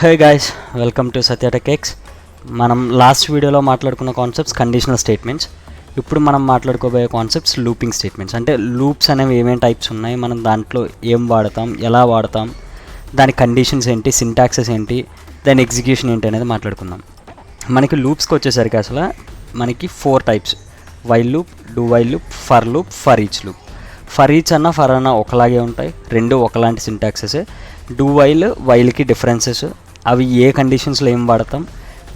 Hey guys, welcome to SatyaTech X. మనం last వీడియోలో మాట్లాడుకున్న కాన్సెప్ట్స్ కండిషనల్ స్టేట్మెంట్స్. ఇప్పుడు మనం మాట్లాడుకోబోయే కాన్సెప్ట్స్ లూపింగ్ స్టేట్మెంట్స్. అంటే లూప్స్ అనేవి ఏమేమి టైప్స్ ఉన్నాయి, మనం దాంట్లో ఏం వాడతాం, ఎలా వాడతాం, దాని కండిషన్స్ ఏంటి, సింటాక్సెస్ ఏంటి, దాని ఎగ్జిక్యూషన్ ఏంటి అనేది మాట్లాడుకుందాం. మనకి లూప్స్కి వచ్చేసరికి అసలు మనకి 4 types: while loop, do while loop, for loop, for each loop. For each అన్న ఫర్ అన్న ఒకలాగే ఉంటాయి, రెండు ఒకలాంటి సింటాక్సెస్. డూ వైల్కి డిఫరెన్సెస్, అవి ఏ కండిషన్స్లో ఏం వాడతాం,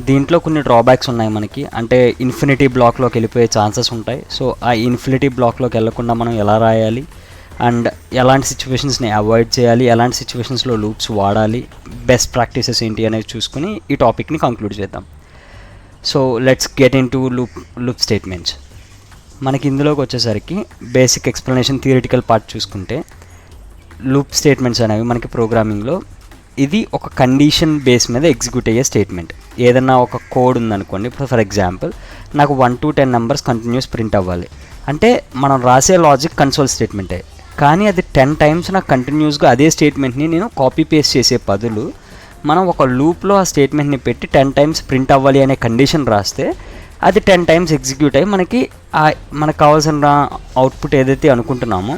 దీంట్లో కొన్ని డ్రాబ్యాక్స్ ఉన్నాయి మనకి. అంటే ఇన్ఫినిటీ బ్లాక్లోకి వెళ్ళిపోయే ఛాన్సెస్ ఉంటాయి. సో ఆ ఇన్ఫినిటీ బ్లాక్లోకి వెళ్ళకుండా మనం ఎలా రాయాలి అండ్ ఎలాంటి సిచ్యువేషన్స్ని అవాయిడ్ చేయాలి, ఎలాంటి సిచ్యువేషన్స్లో లూప్స్ వాడాలి, బెస్ట్ ప్రాక్టీసెస్ ఏంటి అనేది చూసుకుని ఈ టాపిక్ని కంక్లూడ్ చేద్దాం. So let's get in to loop statements. మనకి ఇందులోకి వచ్చేసరికి బేసిక్ ఎక్స్ప్లెనేషన్, థియరిటికల్ పార్ట్ చూసుకుంటే, లూప్ స్టేట్మెంట్స్ అనేవి మనకి ప్రోగ్రామింగ్లో ఇది ఒక కండిషన్ బేస్ మీద ఎగ్జిక్యూట్ అయ్యే స్టేట్మెంట్. ఏదన్నా ఒక కోడ్ ఉందనుకోండి, ఇప్పుడు ఫర్ ఎగ్జాంపుల్ నాకు 1 to 10 నెంబర్స్ కంటిన్యూస్ ప్రింట్ అవ్వాలి అంటే మనం రాసే లాజిక్ కన్సోల్ స్టేట్మెంటే. కానీ అది 10 times నాకు కంటిన్యూస్గా అదే స్టేట్మెంట్ని నేను కాపీ పేస్ట్ చేసే బదులు మనం ఒక లూప్లో ఆ స్టేట్మెంట్ని పెట్టి 10 times ప్రింట్ అవ్వాలి అనే కండిషన్ రాస్తే అది 10 times ఎగ్జిక్యూట్ అయ్యి మనకు కావాల్సిన అవుట్పుట్ ఏదైతే అనుకుంటున్నామో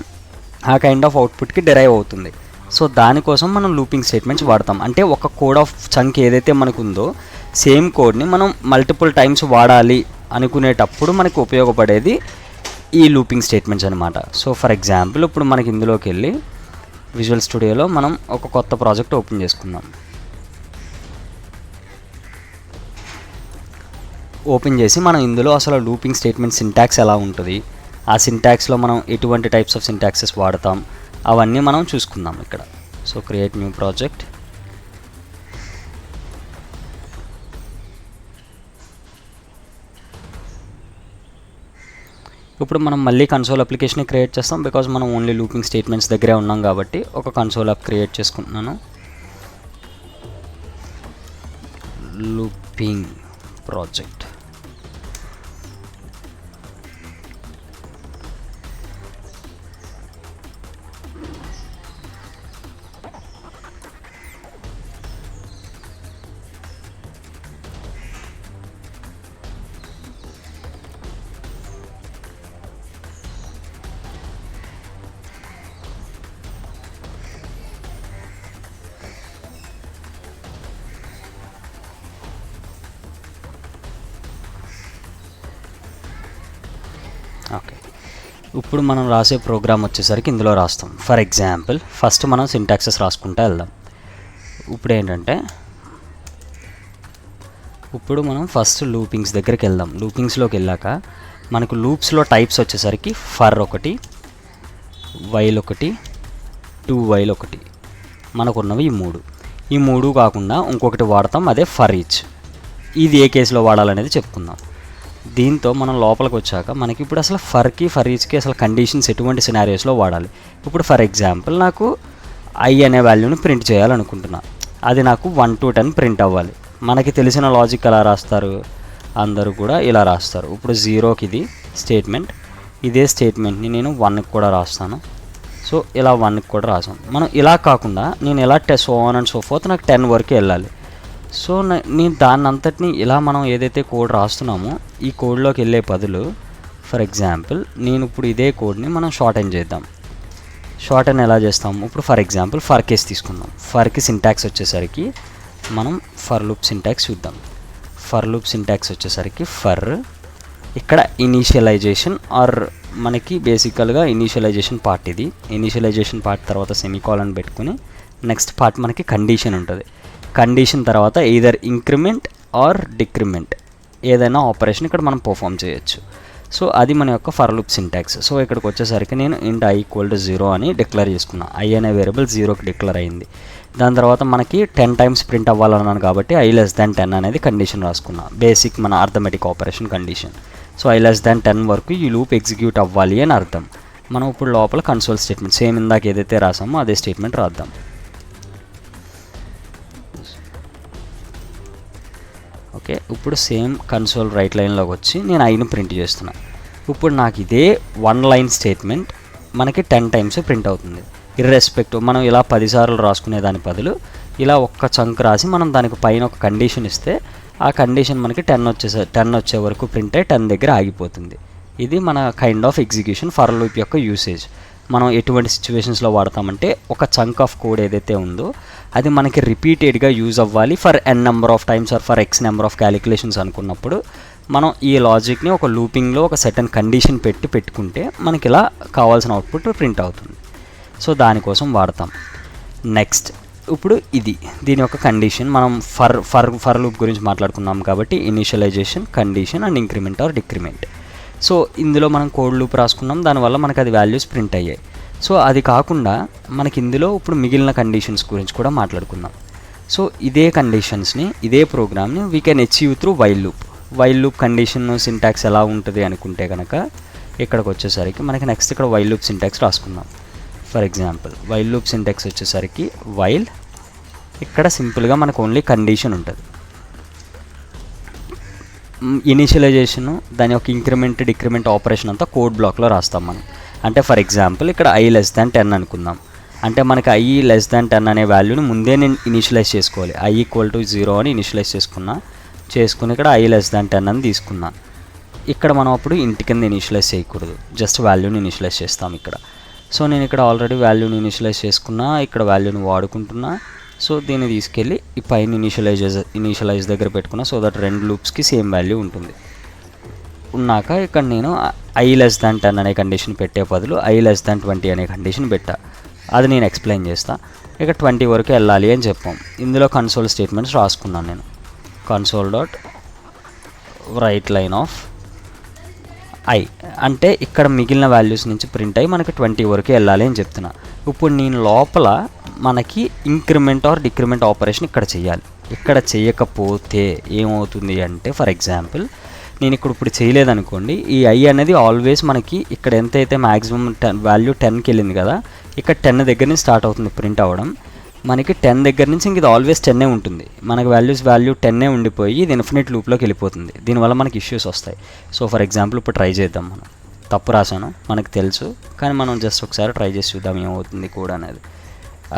ఆ కైండ్ ఆఫ్ అవుట్పుట్కి డెరైవ్ అవుతుంది. సో దానికోసం మనం లూపింగ్ స్టేట్మెంట్స్ వాడతాం. అంటే ఒక కోడ్ ఆఫ్ చంక్ ఏదైతే మనకు ఉందో సేమ్ కోడ్ని మనం మల్టిపుల్ టైమ్స్ వాడాలి అనుకునేటప్పుడు మనకు ఉపయోగపడేది ఈ లూపింగ్ స్టేట్మెంట్స్ అనమాట. సో ఫర్ ఎగ్జాంపుల్ ఇప్పుడు మనకి ఇందులోకి వెళ్ళి విజువల్ స్టూడియోలో మనం ఒక కొత్త ప్రాజెక్ట్ ఓపెన్ చేసుకుందాం. ఓపెన్ చేసి మనం ఇందులో అసలు లూపింగ్ స్టేట్మెంట్ సింటాక్స్ ఎలా ఉంటుంది, ఆ సింటాక్స్లో మనం ఎటువంటి టైప్స్ ఆఫ్ సింటాక్సెస్ వాడతాం, అవన్నీ మనం చూసుకుందాం ఇక్కడ. So create new project. ఇప్పుడు మనం మళ్ళీ కన్సోల్ అప్లికేషన్ క్రియేట్ చేస్తాం, బికాజ్ మనం ఓన్లీ లూపింగ్ స్టేట్మెంట్స్ దగ్గరే ఉన్నాం కాబట్టి ఒక కన్సోల్ యాప్ క్రియేట్ చేసుకుంటున్నాను. Looping project. ఓకే, ఇప్పుడు మనం రాసే ప్రోగ్రామ్ వచ్చేసరికి ఇందులో రాస్తాం. ఫర్ ఎగ్జాంపుల్ ఫస్ట్ మనం సింటాక్సెస్ రాసుకుంటూ వెళ్దాం. ఇప్పుడు ఏంటంటే ఇప్పుడు మనం ఫస్ట్ లూపింగ్స్ దగ్గరికి వెళ్దాం. లూపింగ్స్లోకి వెళ్ళాక మనకు లూప్స్లో టైప్స్ వచ్చేసరికి ఫర్ ఒకటి, వైల్ ఒకటి, డూ వైల్ ఒకటి, మనకున్నవి ఈ మూడు కాకుండా ఇంకొకటి వాడతాం, అదే ఫర్ ఈచ్. ఇది ఏ కేసులో వాడాలనేది చెప్పుకుందాం. దీంతో మనం లోపలికి వచ్చాక మనకి ఇప్పుడు అసలు ఫర్ ఈచ్కి అసలు కండిషన్స్ ఎటువంటి సినారియోస్లో వాడాలి. ఇప్పుడు ఫర్ ఎగ్జాంపుల్ నాకు ఐ అనే వాల్యూని ప్రింట్ చేయాలనుకుంటున్నా, అది నాకు 1 to 10 ప్రింట్ అవ్వాలి. మనకి తెలిసిన లాజిక్ ఎలా రాస్తారు, అందరూ కూడా ఇలా రాస్తారు. ఇప్పుడు 0కి ఇది స్టేట్మెంట్, ఇదే స్టేట్మెంట్ని నేను 1కి కూడా రాస్తాను. సో ఇలా 1కి కూడా రాసాం. మనం ఇలా కాకుండా నేను ఎలా so on and so fourth నాకు 10 వరకు వెళ్ళాలి. సో నేను దాన్ని అంతటిని ఇలా మనం ఏదైతే కోడ్ రాస్తున్నామో ఈ కోడ్లోకి వెళ్ళే బదులు ఫర్ ఎగ్జాంపుల్ నేను ఇప్పుడు ఇదే కోడ్ని మనం షార్ట్ ఎండ్ చేద్దాం. షార్ట్ ఎండ్ ఎలా చేస్తాం, ఇప్పుడు ఫర్ ఎగ్జాంపుల్ ఫర్ కేస్ తీసుకుందాం. ఫర్కి సింటాక్స్ వచ్చేసరికి మనం ఫర్ లూప్ సింటాక్స్ చూద్దాం. ఫర్ లూప్ సింటాక్స్ వచ్చేసరికి ఫర్, ఇక్కడ ఇనీషియలైజేషన్ ఆర్ మనకి బేసికల్గా ఇనీషియలైజేషన్ పార్ట్, ఇది ఇనీషియలైజేషన్ పార్ట్ తర్వాత సెమీకాలన్ పెట్టుకుని నెక్స్ట్ పార్ట్ మనకి కండిషన్ ఉంటుంది. కండిషన్ తర్వాత ఎయిదర్ ఇంక్రిమెంట్ ఆర్ డిక్రిమెంట్ ఏదైనా ఆపరేషన్ ఇక్కడ మనం పర్ఫామ్ చేయొచ్చు. సో అది మన యొక్క ఫర్ లూప్ సింటాక్స్. సో ఇక్కడికి వచ్చేసరికి నేను ఇంట్ i = 0 అని డిక్లేర్ చేసుకున్నా. i అనే వేరియబుల్ 0కి డిక్లేర్ అయింది. దాని తర్వాత మనకి 10 times ప్రింట్ అవ్వాలన్నాను కాబట్టి i < 10 అనేది కండిషన్ రాసుకున్నా, బేసిక్ మన arithmetic operation condition. So i < 10 వరకు ఈ లూప్ ఎగ్జిక్యూట్ అవ్వాలి అని అర్థం. మనం ఇప్పుడు లోపల కన్సోల్ స్టేట్మెంట్ సేమ్ ఇందాక ఏదైతే రాసామో అదే స్టేట్మెంట్ రాద్దాం. ఓకే, ఇప్పుడు సేమ్ కన్సోల్ రైట్ లైన్లోకి వచ్చి నేను ఐని ప్రింట్ చేస్తున్నా. ఇప్పుడు నాకు ఇదే 1 లైన్ స్టేట్మెంట్ మనకి 10 times ప్రింట్ అవుతుంది. ఇర్రెస్పెక్టివ్ మనం ఇలా 10 సార్లు రాసుకునే దాని బదులు ఇలా ఒక్క చంక్ రాసి మనం దానికి పైన ఒక కండిషన్ ఇస్తే ఆ కండిషన్ మనకి 10 వచ్చే వరకు ప్రింట్ అయ్యి 10 దగ్గర ఆగిపోతుంది. ఇది మన kind of execution for loop యొక్క యూసేజ్. మనం ఎటువంటి సిచ్యువేషన్స్లో వాడతామంటే ఒక చంక్ ఆఫ్ కోడ్ ఏదైతే ఉందో అది మనకి రిపీటెడ్గా యూజ్ అవ్వాలి for n number of times or for x number of calculations అనుకున్నప్పుడు మనం ఈ లాజిక్ని ఒక లూపింగ్లో ఒక సర్టెన్ కండిషన్ పెట్టుకుంటే మనకి ఇలా కావాల్సిన అవుట్పుట్ ప్రింట్ అవుతుంది. సో దానికోసం వాడతాం. నెక్స్ట్ ఇప్పుడు దీని యొక్క కండిషన్ మనం ఫర్ లూప్ గురించి మాట్లాడుకున్నాం కాబట్టి initialization, condition and increment or decrement. So ఇందులో మనం కోడ్ లూప్ రాసుకున్నాం, దానివల్ల మనకు అది వాల్యూస్ ప్రింట్ అయ్యాయి. సో అది కాకుండా మనకి ఇందులో ఇప్పుడు మిగిలిన కండిషన్స్ గురించి కూడా మాట్లాడుకుందాం. సో ఇదే కండిషన్స్ని ఇదే ప్రోగ్రామ్ని we can achieve through while loop condition syntax ఎలా ఉంటుంది అనుకుంటే కనుక ఇక్కడికి వచ్చేసరికి మనకి నెక్స్ట్ ఇక్కడ వైల్ లూప్ సింటాక్స్ రాసుకుందాం. For example while loop syntax వచ్చేసరికి వైల్, ఇక్కడ సింపుల్గా మనకు ఓన్లీ కండిషన్ ఉంటుంది. ఇనిషియలైజేషన్ దాని యొక్క ఇంక్రిమెంట్ డిక్రిమెంట్ ఆపరేషన్ అంతా కోడ్ బ్లాక్లో రాస్తాం మనం. అంటే ఫర్ ఎగ్జాంపుల్ ఇక్కడ i<10 అనుకుందాం. అంటే మనకి i<10 అనే వాల్యూని ముందే నేను ఇనిషియలైజ్ చేసుకోవాలి. i=0 అని ఇనిషియలైజ్ చేసుకుని ఇక్కడ i<10 అని తీసుకున్నా. ఇక్కడ మనం అప్పుడు ఇంటి కింద ఇనిషియలైజ్ చేయకూడదు, జస్ట్ వాల్యూని ఇనిషియలైజ్ చేస్తాం ఇక్కడ. సో నేను ఇక్కడ ఆల్రెడీ వాల్యూని ఇనిషియలైజ్ చేసుకున్నా, ఇక్కడ వాల్యూని వాడుకుంటున్నా. సో దీన్ని తీసుకెళ్ళి ఈ పైన ఇనిషియలైజ్ దగ్గర పెట్టుకున్నా, సో దట్ రెండు లూప్స్కి సేమ్ వాల్యూ ఉంటుంది. ఉన్నాక ఇక్కడ నేను i<10 అనే కండిషన్ పెట్టే బదులు i<20 అనే కండిషన్ పెట్టా. అది నేను ఎక్స్ప్లెయిన్ చేస్తా. ఇక 20 వరకు వెళ్ళాలి అని చెప్పాం. ఇందులో కన్సోల్ స్టేట్మెంట్స్ రాసుకున్నాను నేను. console.writeLine of i అంటే ఇక్కడ మిగిలిన వాల్యూస్ నుంచి ప్రింట్ అయ్యి మనకి 20 వరకు వెళ్ళాలి అని చెప్తున్నా. ఇప్పుడు నేను లోపల మనకి ఇంక్రిమెంట్ ఆర్ డిక్రిమెంట్ ఆపరేషన్ ఇక్కడ చేయాలి. ఇక్కడ చేయకపోతే ఏమవుతుంది అంటే ఫర్ ఎగ్జాంపుల్ నేను ఇప్పుడు చేయలేదనుకోండి, ఈ i అనేది ఆల్వేస్ మనకి ఇక్కడ ఎంతైతే మ్యాక్సిమం వాల్యూ 10కి వెళ్ళింది కదా, ఇక్కడ 10 దగ్గర నుంచి స్టార్ట్ అవుతుంది ప్రింట్ అవ్వడం. మనకి 10 దగ్గర నుంచి ఇంక ఇది ఆల్వేస్ 10 ఉంటుంది. మనకి వాల్యూ 10 ఉండిపోయి ఇది ఇన్ఫినిట్ లూప్లోకి వెళ్ళిపోతుంది. దీనివల్ల మనకి ఇష్యూస్ వస్తాయి. సో ఫర్ ఎగ్జాంపుల్ ఇప్పుడు ట్రై చేద్దాం. మనం తప్పు రాసాను మనకు తెలుసు, కానీ మనం జస్ట్ ఒకసారి ట్రై చేసి చూద్దాం ఏమవుతుంది కోడ్ అనేది.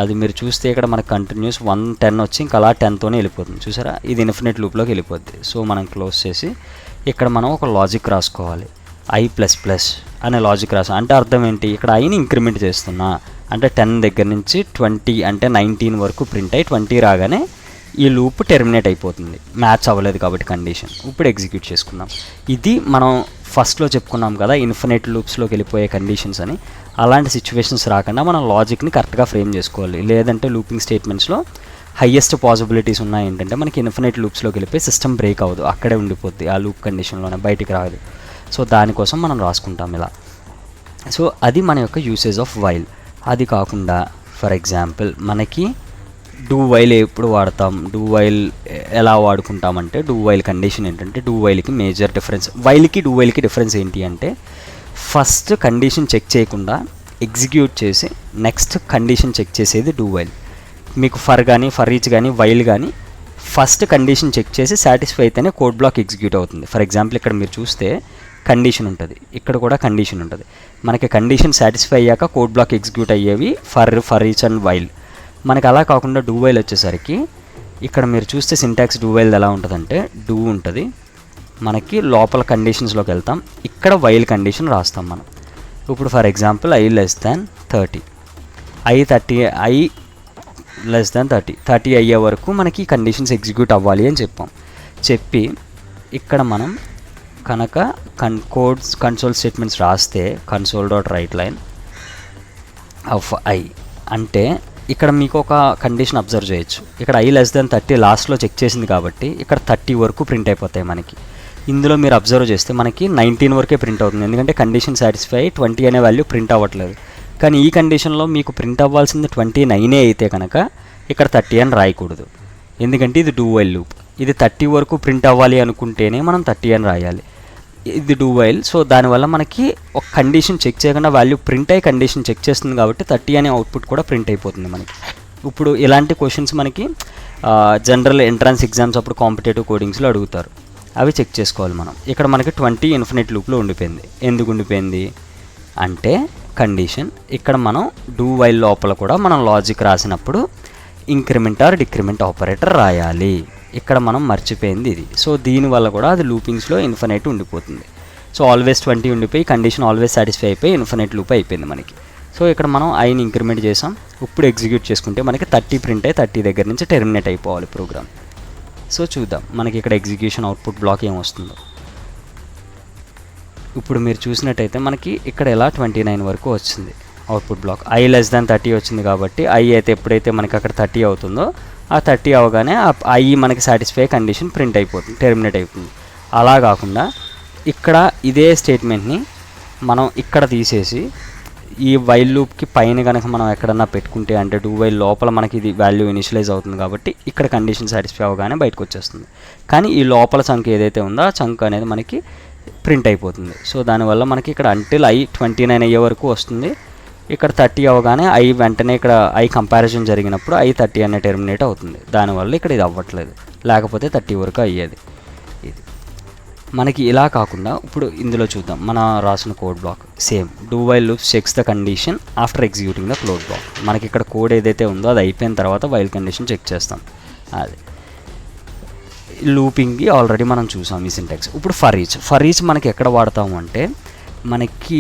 అది మీరు చూస్తే ఇక్కడ మనకు కంటిన్యూస్ 110 వచ్చి ఇంకా అలా 10తోనే వెళ్ళిపోతుంది. చూసారా, ఇది ఇన్ఫినిట్ లూప్లోకి వెళ్ళిపోద్ది. సో మనం క్లోజ్ చేసి ఇక్కడ మనం ఒక లాజిక్ రాసుకోవాలి. i++ అనే లాజిక్ రాసాం. అంటే అర్థం ఏంటి, ఇక్కడ iని ఇంక్రిమెంట్ చేస్తున్నా. అంటే 10 దగ్గర నుంచి 20 అంటే 19 వరకు ప్రింట్ అయ్యి 20 రాగానే ఈ లూప్ టెర్మినేట్ అయిపోతుంది. మ్యాచ్ అవ్వలేదు కాబట్టి కండిషన్. ఇప్పుడు ఎగ్జిక్యూట్ చేసుకుందాం. ఇది మనం ఫస్ట్లో చెప్పుకున్నాం కదా ఇన్ఫినిట్ లూప్స్లోకి వెళ్ళిపోయే కండిషన్స్ అని. అలాంటి సిచ్యువేషన్స్ రాకుండా మనం లాజిక్ని కరెక్ట్గా ఫ్రేమ్ చేసుకోవాలి. లేదంటే లూపింగ్ స్టేట్మెంట్స్లో హయ్యెస్ట్ పాసిబిలిటీస్ ఉన్నాయి ఏంటంటే మనకి ఇన్ఫినిట్ లూప్స్లోకి వెళ్ళిపోయి సిస్టమ్ బ్రేక్ అవ్వదు, అక్కడే ఉండిపోద్ది ఆ లూప్ కండిషన్లోనే, బయటికి రాదు. సో దానికోసం మనం రాసుకుంటాం ఇలా. సో అది మన యొక్క యూసేజ్ ఆఫ్ వైల్. అది కాకుండా ఫర్ ఎగ్జాంపుల్ మనకి డూ వైల్ ఎప్పుడు వాడతాం, డూ వైల్ ఎలా వాడుకుంటామంటే డూ వైల్ కండిషన్ ఏంటంటే డూ వైల్కి మేజర్ డిఫరెన్స్, వైల్కి డూ వైల్కి డిఫరెన్స్ ఏంటి అంటే ఫస్ట్ కండిషన్ చెక్ చేయకుండా ఎగ్జిక్యూట్ చేసి నెక్స్ట్ కండిషన్ చెక్ చేసేది డూ వైల్. మీకు ఫర్ ఈచ్ కానీ వైల్ కానీ ఫస్ట్ కండిషన్ చెక్ చేసి సాటిస్ఫై అయితేనే కోడ్ బ్లాక్ ఎగ్జిక్యూట్ అవుతుంది. ఫర్ ఎగ్జాంపుల్ ఇక్కడ మీరు చూస్తే కండిషన్ ఉంటుంది, ఇక్కడ కూడా కండిషన్ ఉంటుంది. మనకి కండిషన్ సాటిస్ఫై అయ్యాక కోడ్ బ్లాక్ ఎగ్జిక్యూట్ అయ్యేవి ఫర్ ఈచ్ అండ్ వైల్. మనకి అలా కాకుండా డూ వైల్ వచ్చేసరికి ఇక్కడ మీరు చూస్తే సింటాక్స్ డూ వైల్ ఎలా ఉంటుందంటే డూ ఉంటుంది, మనకి లోపల కండిషన్స్లోకి వెళ్తాం, ఇక్కడ వైల్ కండిషన్ రాస్తాం మనం. ఇప్పుడు ఫర్ ఎగ్జాంపుల్ i<30 30 అయ్యే వరకు మనకి కండిషన్స్ ఎగ్జిక్యూట్ అవ్వాలి అని చెప్పి ఇక్కడ మనం కనుక కన్సోల్ స్టేట్మెంట్స్ రాస్తే console.writeLine of i అంటే ఇక్కడ మీకు ఒక కండిషన్ అబ్జర్వ్ చేయొచ్చు. ఇక్కడ i<30 లాస్ట్లో చెక్ చేసింది కాబట్టి ఇక్కడ 30 వరకు ప్రింట్ అయిపోతాయి మనకి. ఇందులో మీరు అబ్జర్వ్ చేస్తే మనకి 19 వరకే ప్రింట్ అవుతుంది, ఎందుకంటే కండిషన్ సాటిస్ఫై 20 అనే వాల్యూ ప్రింట్ అవ్వట్లేదు. కానీ ఈ కండిషన్లో మీకు ప్రింట్ అవ్వాల్సింది 29 అయితే కనుక ఇక్కడ 30 అని రాయకూడదు, ఎందుకంటే ఇది డూ వైల్ లూప్. ఇది 30 వరకు ప్రింట్ అవ్వాలి అనుకుంటేనే మనం 30 అని రాయాలి. ఇది డూ వైల్. సో దానివల్ల మనకి ఒక కండిషన్ చెక్ చేయకుండా వాల్యూ ప్రింట్ అయ్యి కండిషన్ చెక్ చేస్తుంది కాబట్టి 30 అనే అవుట్పుట్ కూడా ప్రింట్ అయిపోతుంది మనకి. ఇప్పుడు ఇలాంటి క్వశ్చన్స్ మనకి జనరల్ ఎంట్రన్స్ ఎగ్జామ్స్ అప్పుడు కాంపిటేటివ్ కోడింగ్స్లో అడుగుతారు, అవి చెక్ చేసుకోవాలి మనం. ఇక్కడ మనకి 20 ఇన్ఫినిట్ లూప్లో ఉండిపోయింది. ఎందుకు ఉండిపోయింది అంటే కండిషన్. ఇక్కడ మనం డూ వైల్ లోపల కూడా మనం లాజిక్ రాసినప్పుడు ఇంక్రిమెంట్ ఆర్ డిక్రిమెంట్ ఆపరేటర్ రాయాలి. ఇక్కడ మనం మర్చిపోయింది ఇది. సో దీనివల్ల కూడా అది లూపింగ్స్లో ఇన్ఫినైట్ ఉండిపోతుంది. సో ఆల్వేస్ 20 ఉండిపోయి కండిషన్ ఆల్వేస్ సాటిస్ఫై అయిపోయి ఇన్ఫినైట్ లూప్ అయిపోయింది మనకి. సో ఇక్కడ మనం ఐని ఇంక్రిమెంట్ చేసాం. ఇప్పుడు ఎగ్జిక్యూట్ చేసుకుంటే మనకి 30 ప్రింట్ అయ్యి 30 దగ్గర నుంచి టెర్మినేట్ అయిపోవాలి ప్రోగ్రామ్. సో చూద్దాం మనకి ఇక్కడ ఎగ్జిక్యూషన్ అవుట్పుట్ బ్లాక్ ఏమొస్తుందో. ఇప్పుడు మీరు చూసినట్టయితే మనకి ఇక్కడ ఎలా 29 వరకు వచ్చింది అవుట్పుట్ బ్లాక్. i<30 వచ్చింది కాబట్టి i అయితే ఎప్పుడైతే మనకి అక్కడ 30 అవుతుందో ఆ 30 అవగానే i మనకి సాటిస్ఫై కండిషన్ ప్రింట్ అయిపోతుంది, టెర్మినేట్ అయిపోతుంది. అలా కాకుండా ఇక్కడ ఇదే స్టేట్మెంట్ని మనం ఇక్కడ తీసేసి ఈ వైల్ లూప్కి పైన కనుక మనం ఎక్కడన్నా పెట్టుకుంటే, అంటే డూ వైల్ లోపల మనకి ఇది వాల్యూ ఇనిషియలైజ్ అవుతుంది కాబట్టి ఇక్కడ కండిషన్ సాటిస్ఫై అవగానే బయటకు వచ్చేస్తుంది. కానీ ఈ లోపల చంక్ ఏదైతే ఉందో ఆ చంక్ అనేది మనకి ప్రింట్ అయిపోతుంది. సో దానివల్ల మనకి ఇక్కడ అంటిల్ i 29 అయ్యే వరకు వస్తుంది. ఇక్కడ 30 అవగానే i వెంటనే ఇక్కడ i కంపారిజన్ జరిగినప్పుడు i 30 అనే టెర్మినేట్ అవుతుంది. దానివల్ల ఇక్కడ ఇది అవ్వట్లేదు, లేకపోతే 30 వరకు అయ్యేది. ఇది మనకి ఇలా కాకుండా ఇప్పుడు ఇందులో చూద్దాం. మన రాసిన code block same do while loop checks the condition after executing the close block. మనకి ఇక్కడ కోడ్ ఏదైతే ఉందో అది అయిపోయిన తర్వాత వైల్ కండిషన్ చెక్ చేస్తాం. అది లూపింగ్కి ఆల్రెడీ మనం చూసాం ఈ సింటాక్స్. ఇప్పుడు ఫర్ ఈచ్ మనకి ఎక్కడ వాడతాము అంటే మనకి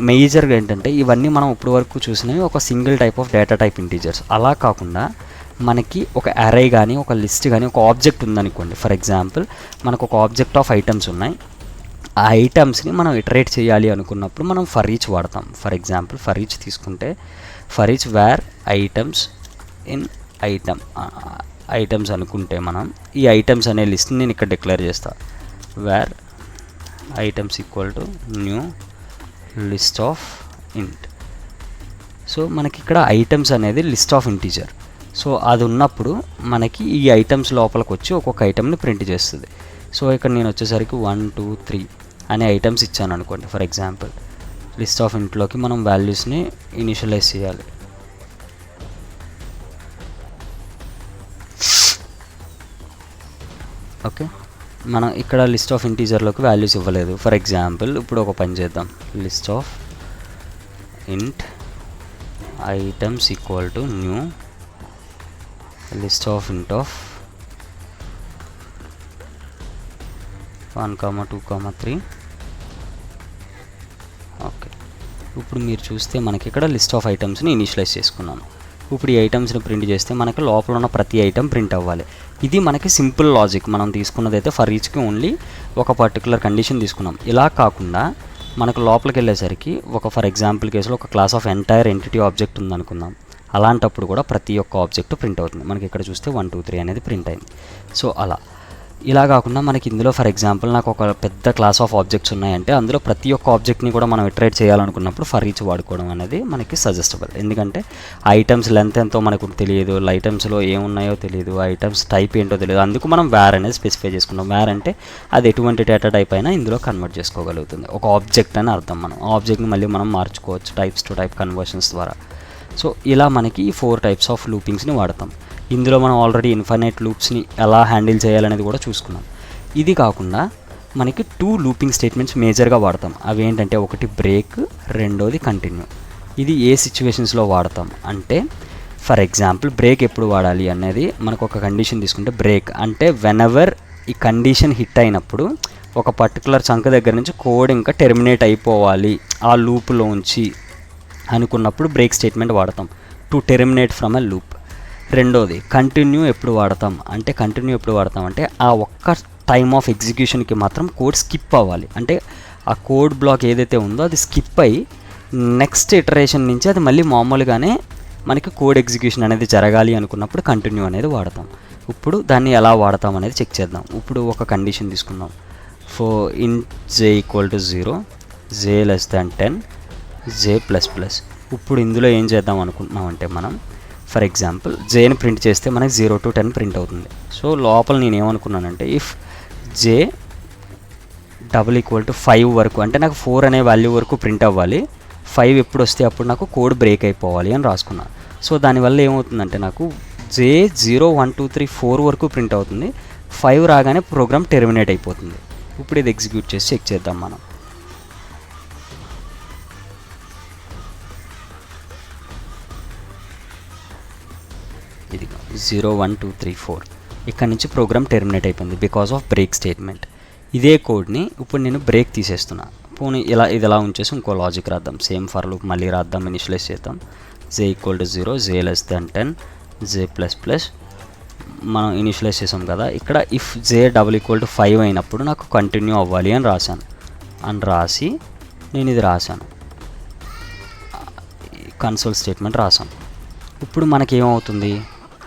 మేజర్గా ఏంటంటే ఇవన్నీ మనం ఇప్పుడు వరకు చూసినవి ఒక single type of data type integers. అలా కాకుండా మనకి ఒక అరే కానీ ఒక లిస్ట్ కానీ ఒక ఆబ్జెక్ట్ ఉందనుకోండి. ఫర్ ఎగ్జాంపుల్ మనకు ఒక ఆబ్జెక్ట్ ఆఫ్ ఐటమ్స్ ఉన్నాయి. ఆ ఐటమ్స్ని మనం ఇటరేట్ చేయాలి అనుకున్నప్పుడు మనం ఫర్ ఈచ్ వాడతాం. ఫర్ ఎగ్జాంపుల్ ఫర్ ఈచ్ తీసుకుంటే for each var items in items అనుకుంటే మనం ఈ ఐటమ్స్ అనే లిస్ట్ని నేను ఇక్కడ డిక్లేర్ చేస్తాను. Var items equal to new list of int. So మనకి ఇక్కడ ఐటమ్స్ అనేది లిస్ట్ ఆఫ్ ఇంటీజర్. సో అది ఉన్నప్పుడు మనకి ఈ ఐటమ్స్ లోపలికి వచ్చి ఒక్కొక్క ఐటమ్ని ప్రింట్ చేస్తుంది. సో ఇక్కడ నేను వచ్చేసరికి 1 2 3 అనే ఐటమ్స్ ఇచ్చాను అనుకోండి. ఫర్ ఎగ్జాంపుల్ లిస్ట్ ఆఫ్ ఇంట్లోకి మనం వాల్యూస్ని ఇనిషియలైజ్ చేయాలి. ఓకే, మనం ఇక్కడ లిస్ట్ ఆఫ్ ఇంటీజర్లోకి వాల్యూస్ ఇవ్వలేదు. ఫర్ ఎగ్జాంపుల్ ఇప్పుడు ఒక పని చేద్దాం. లిస్ట్ ఆఫ్ ఇంట్ items equal to new list of ఇంట్ ఆఫ్ 1 2 3. ఓకే, ఇప్పుడు మీరు చూస్తే మనకి ఇక్కడ లిస్ట్ ఆఫ్ ఐటమ్స్ని ఇనిషియలైజ్ చేసుకున్నాను. ఇప్పుడు ఈ ఐటమ్స్ని ప్రింట్ చేస్తే మనకి లోపల ఉన్న ప్రతి ఐటమ్ ప్రింట్ అవ్వాలి. ఇది మనకి సింపుల్ లాజిక్. మనం తీసుకున్నదైతే ఫర్ ఈచ్కి ఓన్లీ ఒక పర్టికులర్ కండిషన్ తీసుకున్నాం. ఇలా కాకుండా మనకు లోపలికి వెళ్ళేసరికి ఒక ఫర్ ఎగ్జాంపుల్ కేసులో ఒక class of entire entity object ఉందనుకుందాం. అలాంటప్పుడు కూడా ప్రతి ఒక్క ఆబ్జెక్ట్ ప్రింట్ అవుతుంది. మనకి ఇక్కడ చూస్తే 1 2 3 అనేది ప్రింట్ అయింది. సో అలా ఇలా కాకుండా మనకి ఇందులో ఫర్ ఎగ్జాంపుల్ నాకు ఒక పెద్ద క్లాస్ ఆఫ్ ఆబ్జెక్ట్స్ ఉన్నాయంటే అందులో ప్రతి ఒక్క ఆబ్జెక్ట్ని కూడా మనం ఇటరేట్ చేయాలనుకున్నప్పుడు ఫర్ ఈచ్ వాడుకోవడం అనేది మనకి సజెస్టబుల్. ఎందుకంటే ఐటమ్స్ లెంత్ ఎంతో మనకు తెలియదు, ఐటమ్స్లో ఏమున్నాయో తెలియదు, ఐటమ్స్ టైప్ ఏంటో తెలియదు. అందుకు మనం వేర్ అనేది స్పెసిఫై చేసుకున్నాం. వేర్ అంటే అది ఎటువంటి డేటా టైప్ అయినా ఇందులో కన్వర్ట్ చేసుకోగలుగుతుంది. ఒక ఆబ్జెక్ట్ అని అర్థం. మనం ఆబ్జెక్ట్ని మళ్ళీ మనం మార్చుకోవచ్చు టైప్స్ టు టైప్ కన్వర్షన్స్ ద్వారా. సో ఇలా మనకి 4 టైప్స్ ఆఫ్ లూపింగ్స్ని వాడతాం. ఇందులో మనం ఆల్రెడీ ఇన్ఫైనైట్ లూప్స్ని ఎలా హ్యాండిల్ చేయాలనేది కూడా చూసుకున్నాం. ఇది కాకుండా మనకి 2 లూపింగ్ స్టేట్మెంట్స్ మేజర్గా వాడతాం. అవి ఏంటంటే ఒకటి బ్రేక్, రెండోది కంటిన్యూ. ఇది ఏ సిచ్యువేషన్స్లో వాడతాం అంటే ఫర్ ఎగ్జాంపుల్ బ్రేక్ ఎప్పుడు వాడాలి అనేది మనకు ఒక కండిషన్ తీసుకుంటే బ్రేక్ అంటే వెనెవర్ ఈ కండిషన్ హిట్ అయినప్పుడు ఒక పర్టికులర్ చంక్ దగ్గర నుంచి కోడ్ ఇంకా టెర్మినేట్ అయిపోవాలి ఆ లూప్లోంచి అనుకున్నప్పుడు బ్రేక్ స్టేట్మెంట్ వాడతాం to terminate from a loop. రెండోది కంటిన్యూ ఎప్పుడు వాడతాం అంటే ఆ ఒక్క టైమ్ ఆఫ్ ఎగ్జిక్యూషన్కి మాత్రం కోడ్ స్కిప్ అవ్వాలి. అంటే ఆ కోడ్ బ్లాక్ ఏదైతే ఉందో అది స్కిప్ అయ్యి నెక్స్ట్ ఇటరేషన్ నుంచి అది మళ్ళీ మామూలుగానే మనకి కోడ్ ఎగ్జిక్యూషన్ అనేది జరగాలి అనుకున్నప్పుడు కంటిన్యూ అనేది వాడతాం. ఇప్పుడు దాన్ని ఎలా వాడతాం అనేది చెక్ చేద్దాం. ఇప్పుడు ఒక కండిషన్ తీసుకుందాం. ఇంట్ j equal to 0, j less than 10, j++. ఇప్పుడు ఇందులో ఏం చేద్దాం అనుకుంటున్నాం అంటే మనం ఫర్ ఎగ్జాంపుల్ జేని ప్రింట్ చేస్తే మనకి 0 to 10 ప్రింట్ అవుతుంది. సో లోపల నేను ఏమనుకున్నానంటే ఇఫ్ j = 5 వరకు అంటే నాకు 4 అనే వాల్యూ వరకు ప్రింట్ అవ్వాలి. 5 ఎప్పుడు వస్తే అప్పుడు నాకు కోడ్ బ్రేక్ అయిపోవాలి అని రాసుకున్నాను. సో దానివల్ల ఏమవుతుందంటే నాకు j 0 1 2 3 4 వరకు ప్రింట్ అవుతుంది. 5 రాగానే ప్రోగ్రామ్ టెర్మినేట్ అయిపోతుంది. ఇప్పుడు ఇది ఎగ్జిక్యూట్ చేసి చెక్ చేద్దాం మనం. ఇది 0 1 2 3 4 ఇక్కడ నుంచి ప్రోగ్రామ్ టెర్మినేట్ అయిపోయింది బికాస్ ఆఫ్ బ్రేక్ స్టేట్మెంట్. ఇదే కోడ్ని ఇప్పుడు నేను బ్రేక్ తీసేస్తున్నా. పోనీ ఇది ఇలా ఉంచేసి ఇంకో లాజిక్ రాద్దాం. సేమ్ ఫర్ లూప్ మళ్ళీ రాద్దాం, ఇనిషియలైజ్ చేద్దాం. j = 0, j less than 10, j ++ మనం ఇనిషియలైజ్ చేసాం కదా. ఇక్కడ ఇఫ్ j = 5 అయినప్పుడు నాకు కంటిన్యూ అవ్వాలి అని రాశాను. రాసి నేను ఇది రాశాను, కన్సోల్ స్టేట్మెంట్ రాసాం. ఇప్పుడు మనకి ఏమవుతుంది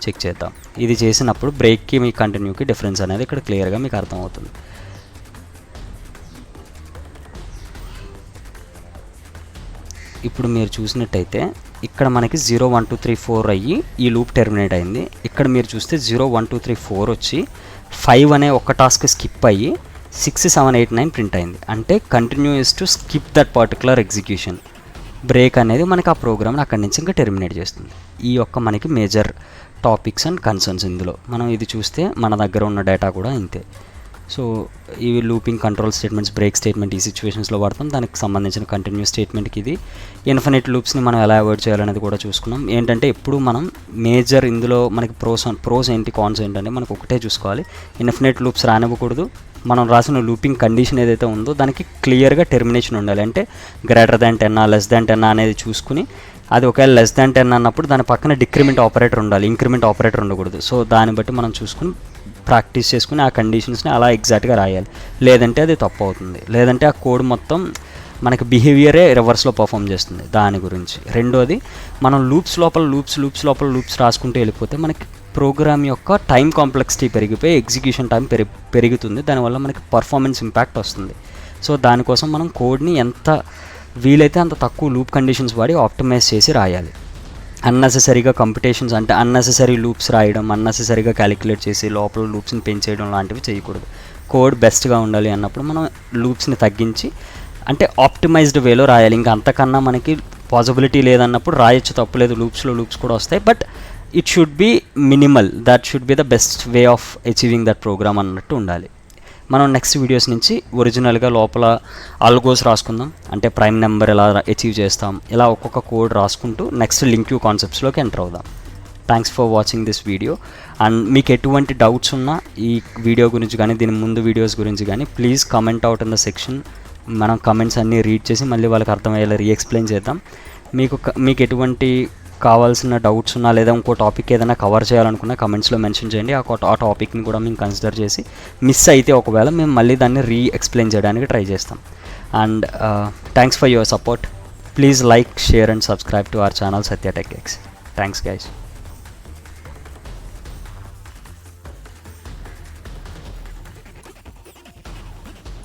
చెక్ చేద్దాం. ఇది చేసినప్పుడు బ్రేక్కి మీ కంటిన్యూకి డిఫరెన్స్ అనేది ఇక్కడ క్లియర్గా మీకు అర్థమవుతుంది. ఇప్పుడు మీరు చూసినట్టయితే ఇక్కడ మనకి 0 1 2 3 4 అయ్యి ఈ లూప్ టెర్మినేట్ అయింది. ఇక్కడ మీరు చూస్తే 0 1 2 3 4 వచ్చి 5 అనే ఒక టాస్క్ స్కిప్ అయ్యి 6 7 8 9 ప్రింట్ అయింది. అంటే continues to skip that particular execution. Break అనేది మనకి ఆ ప్రోగ్రామ్ని అక్కడి నుంచి ఇంకా టెర్మినేట్ చేస్తుంది. ఈ యొక్క మనకి మేజర్ టాపిక్స్ అండ్ కన్సర్న్స్ ఇందులో. మనం ఇది చూస్తే మన దగ్గర ఉన్న డేటా కూడా ఇంతే. సో ఇవి looping, control statements, break statement ఈ సిచ్యువేషన్స్లో వాడతాం. దానికి సంబంధించిన కంటిన్యూ స్టేట్మెంట్కి ఇది. ఇన్ఫినిట్ లూప్స్ని మనం ఎలా అవాయిడ్ చేయాలనేది కూడా చూసుకున్నాం. ఏంటంటే ఎప్పుడు మనం మేజర్ ఇందులో మనకి ప్రోస్ ఏంటి, కాన్స్ ఏంటంటే మనకు ఒకటే చూసుకోవాలి. ఇన్ఫినిట్ లూప్స్ రానివ్వకూడదు. మనం రాసిన లూపింగ్ కండిషన్ ఏదైతే ఉందో దానికి క్లియర్గా టెర్మినేషన్ ఉండాలి. అంటే గ్రేటర్ దాన్ 10 లెస్ దాన్ 10 అనేది చూసుకుని, అది ఒకవేళ లెస్ దాన్ 10 అన్నప్పుడు దాని పక్కన డిక్రిమెంట్ ఆపరేటర్ ఉండాలి, ఇంక్రిమెంట్ ఆపరేటర్ ఉండకూడదు. సో దాన్ని బట్టి మనం చూసుకుని ప్రాక్టీస్ చేసుకుని ఆ కండిషన్స్ని అలా ఎగ్జాక్ట్గా రాయాలి. లేదంటే అది తప్పు అవుతుంది. లేదంటే ఆ కోడ్ మొత్తం మనకి బిహేవియరే రివర్స్లో పర్ఫామ్ చేస్తుంది. దాని గురించి. రెండోది, మనం లూప్స్ లోపల లూప్స్ రాసుకుంటూ వెళ్ళిపోతే మనకి ప్రోగ్రామ్ యొక్క టైం కాంప్లెక్సిటీ పెరిగిపోయి ఎగ్జిక్యూషన్ టైం పెరుగుతుంది. దానివల్ల మనకి పర్ఫార్మెన్స్ ఇంపాక్ట్ వస్తుంది. సో దానికోసం మనం కోడ్ని ఎంత వీలైతే అంత తక్కువ లూప్ కండిషన్స్ వాడి ఆప్టిమైజ్ చేసి రాయాలి. అన్నెసెసరీగా కంపిటేషన్స్ అంటే అన్నెసెసరీ లూప్స్ రాయడం, అన్నెసెసరీగా క్యాలిక్యులేట్ చేసి లోపల లూప్స్ని పెంచేయడం లాంటివి చేయకూడదు. కోడ్ బెస్ట్గా ఉండాలి అన్నప్పుడు మనం లూప్స్ని తగ్గించి అంటే ఆప్టిమైజ్డ్ వేలో రాయాలి. ఇంకా అంతకన్నా మనకి పాసిబిలిటీ లేదన్నప్పుడు రాయొచ్చు, తప్పులేదు. లూప్స్ కూడా వస్తాయి. But it should be minimal. That should be the best way of achieving that program అన్నట్టు ఉండాలి. మనం నెక్స్ట్ వీడియోస్ నుంచి ఒరిజినల్గా లోపల ఆల్గోస్ రాసుకుందాం. అంటే ప్రైమ్ నెంబర్ ఎలా అచీవ్ చేస్తాం, ఇలా ఒక్కొక్క కోడ్ రాసుకుంటూ నెక్స్ట్ లింక్ క్యూ కాన్సెప్ట్స్లోకి ఎంటర్ అవుదాం. Thanks for watching this video. And మీకు ఎటువంటి డౌట్స్ ఉన్నా ఈ వీడియో గురించి కానీ దీని ముందు వీడియోస్ గురించి కానీ please comment out in the section. మనం కమెంట్స్ అన్నీ రీడ్ చేసి మళ్ళీ వాళ్ళకి అర్థమయ్యేలా రీఎక్స్ప్లెయిన్ చేద్దాం. మీకు ఎటువంటి కావాల్సిన డౌట్స్ ఉన్నా లేదా ఇంకో టాపిక్ ఏదైనా కవర్ చేయాలనుకున్నా కమెంట్స్లో మెన్షన్ చేయండి. ఆ టాపిక్ని కూడా మేము కన్సిడర్ చేసి మిస్ అయితే ఒకవేళ మేము మళ్ళీ దాన్ని ఎక్స్ప్లెయిన్ చేయడానికి ట్రై చేస్తాం. And thanks for your support. Please like, share and subscribe to our channel Satya Tech X. Thanks guys.